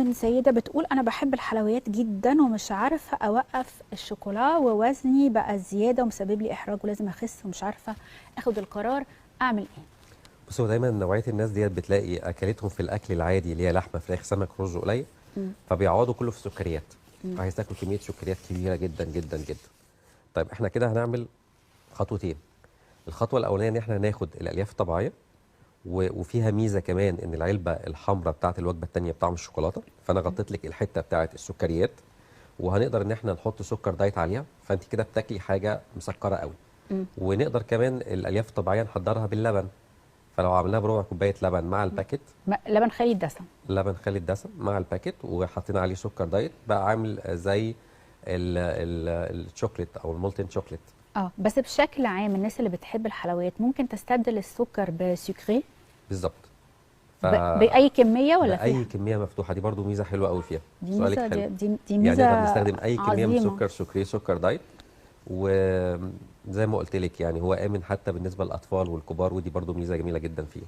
من سيدة بتقول أنا بحب الحلويات جدا ومش عارفة أوقف الشوكولا، ووزني بقى زيادة ومسبب لي إحراج ولازم أخس ومش عارفة أخد القرار، أعمل إيه؟ بص، هو دايما نوعيه الناس ديت بتلاقي اكلتهم في الاكل العادي اللي هي لحمه، فراخ، سمك، رز قليل، مم. فبيقعدوا كله في السكريات. مم. عايز تاكل كميه سكريات كبيره جدا جدا جدا. طيب احنا كده هنعمل خطوتين. الخطوه الاولانيه ان احنا هناخد الالياف الطبيعيه، وفيها ميزه كمان ان العلبه الحمراء بتاعه الوجبه الثانيه بطعم الشوكولاته، فانا غطيت لك الحته بتاعه السكريات، وهنقدر ان احنا نحط سكر دايت عليها، فانت كده بتاكلي حاجه مسكره قوي. مم. ونقدر كمان الالياف الطبيعيه نحضرها باللبن، فلو عملناها بربع كوبايه لبن مع الباكت، لبن خالي الدسم. لبن خالي الدسم مع الباكت وحطينا عليه سكر دايت، بقى عامل زي الشوكليت او المولتن شوكليت. بس بشكل عام الناس اللي بتحب الحلويات ممكن تستبدل السكر بسكري بالظبط. بأي كمية ولا بأي فيها؟ كمية مفتوحة، دي برضو ميزة حلوة قوي فيها. دي سؤالك ميزة، حلو. دي ميزة يعني نقدر نستخدم أي كمية من عظيمة. سكر سكري، سكر دايت، وزي ما قلت لك يعني هو آمن حتى بالنسبة للأطفال والكبار، ودي برضو ميزة جميلة جدا فيه.